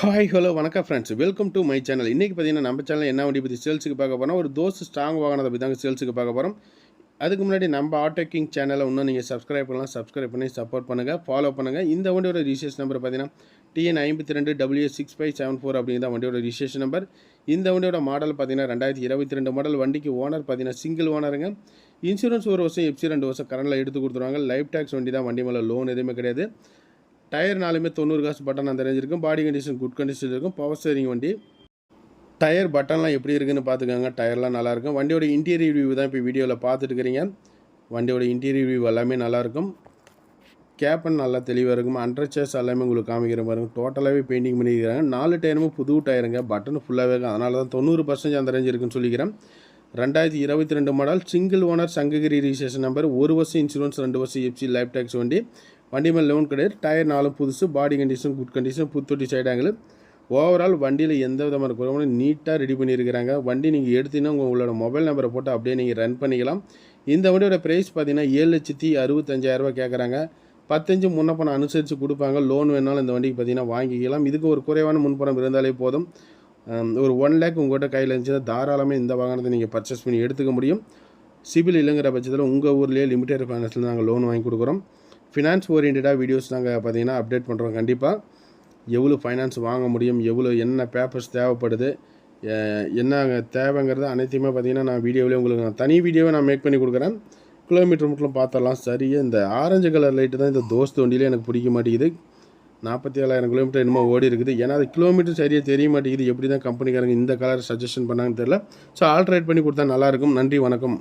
Hi hello வணக்கம் friends, welcome to my channel. இன்றைக்கி பார்த்தீங்கன்னா நம்ம சேனல் என்ன வண்டி பற்றி சேல்ஸுக்கு பார்க்க போகிறோம். ஒரு தோஸ் ஸ்ட்ராங் வாகனத்தை பற்றி தாங்க சேல்ஸுக்கு பார்க்க போகிறோம். அதுக்கு முன்னாடி நம்ம ஆட்டோ கிங் சேனலை இன்னும் நீங்கள் சப்ஸ்கிரைப் பண்ணலாம். சப்ஸ்கிரைப் பண்ணி சப்போர்ட் பண்ணுங்கள், ஃபாலோ பண்ணுங்கள். இந்த வண்டியோட ரிஜிஸ்ட்ரேஷன் நம்பர் பார்த்தீங்கன்னா TN52WS6574 அப்படிங்கிற வண்டியோட ரிஜிஸ்ட்ரேஷன் நம்பர். இந்த வண்டியோட மாடல் பார்த்தீங்கன்னா 2022 மாடல். வண்டிக்கு ஓனர் பார்த்தீங்கன்னா சிங்கிள் ஓனருங்க. இன்சூரன்ஸ் ஒரு வருஷம், எஃப்சி 2 வருஷம் கரண்டில் எடுத்து கொடுத்துருவாங்க. லைஃப் டேக்ஸ் வண்டி தான், வண்டி மேலே லோன் எதுவுமே கிடையாது. டயர் 4மே 90 காசு பட்டன் அந்த ரேஞ்ச் இருக்கும். பாடி கண்டிஷன் குட் கண்டிஷன் இருக்கும். பவர் ஸ்டேரிங் வண்டி. டயர் பட்டன்லாம் எப்படி இருக்குன்னு பார்த்துக்கோங்க. டயர்லாம் நல்லாயிருக்கும். வண்டியோட இன்டீரியர் வியூ தான் இப்போ வீடியோவில் பார்த்துட்டு இருக்கிறீங்க. வண்டியோட இன்டீரியர் வியூ எல்லாமே நல்லாயிருக்கும். கேப்பன் நல்லா தெளிவாக இருக்கும். அண்டர்சேஸ் எல்லாமே உங்களுக்கு காமிக்கிற பாருங்க. டோட்டலாகவே பெயிண்டிங் பண்ணியிருக்காங்க. 4 டயருமே புது டயருங்க. பட்டன் ஃபுல்லாகவே இருக்கும். அதனால தான் 90% அந்த ரேஞ்ச் இருக்குன்னு சொல்லிக்கிறேன். 2022 model. Single owner, Sankagiri registration number. 1 வருஷம் இன்சூரன்ஸ், 2 வருஷம் எஃப்சி லைஃப் டேக்ஸ் வண்டி. வண்டி மேலே லோன் கிடையாது. டயர் 4 புதுசு. Body condition good condition. புத்தொட்டி சைடு ஆங்கிள். ஓவரால் வண்டியில் எந்த விதமான குறைவும் நீட்டாக ரெடி பண்ணியிருக்கிறாங்க. வண்டி நீங்கள் எடுத்தீங்கன்னா உங்களோட மொபைல் நம்பரை போட்டு அப்படியே நீங்கள் ரன் பண்ணிக்கலாம். இந்த வண்டியோட ப்ரைஸ் பார்த்தீங்கன்னா 7,65,000 கேட்குறாங்க. 15 முன்னப்பணம் அனுசரித்து கொடுப்பாங்க. லோன் வேணாலும் இந்த வண்டிக்கு பார்த்தீங்கன்னா வாங்கிக்கலாம். இதுக்கு ஒரு குறைவான முன்பணம் இருந்தாலே போதும். ஒரு 1 lakh உங்கள்கிட்ட கையில் இருந்துச்சுன்னா தாராளமாக இந்த வாகனத்தை நீங்கள் பர்ச்சேஸ் பண்ணி எடுத்துக்க முடியும். சிபில் இல்லைங்கிற பட்சத்தில் உங்கள் ஊர்லேயே லிமிடெட் ஃபைனான்ஸில் நாங்கள் லோன் வாங்கி கொடுக்குறோம். ஃபினான்ஸ் ஓரியன்டாக வீடியோஸ் நாங்கள் பார்த்தீங்கன்னா அப்டேட் பண்ணுறோம். கண்டிப்பாக எவ்வளோ ஃபைனான்ஸ் வாங்க முடியும், எவ்வளோ என்ன பேப்பர்ஸ் தேவைப்படுது, என்ன தேவைங்கிறது அனைத்தையுமே பார்த்தீங்கன்னா நான் வீடியோவிலே உங்களுக்கு தனி வீடியோவை நான் மேக் பண்ணி கொடுக்குறேன். கிலோமீட்டர் மட்டும் பார்த்தரலாம். சரியாக இந்த ஆரஞ்சு கலர் லைட்டு தான் இந்த தோஸ்த் வண்டியிலே எனக்கு பிடிக்க மாட்டேங்குது. 47,000 கிலோமீட்டர் என்னமோ ஓடி இருக்குது. ஏன்னா அது கிலோமீட்டர் சரியாக தெரிய மாட்டேங்குது. எப்படி தான் கம்பெனிக்காரங்க இந்த கலர் சஜஷன் பண்ணாங்கன்னு தெரியல. ஸோ ஆல்ட்ரேட் பண்ணி கொடுத்தா நல்லாயிருக்கும். நன்றி, வணக்கம்.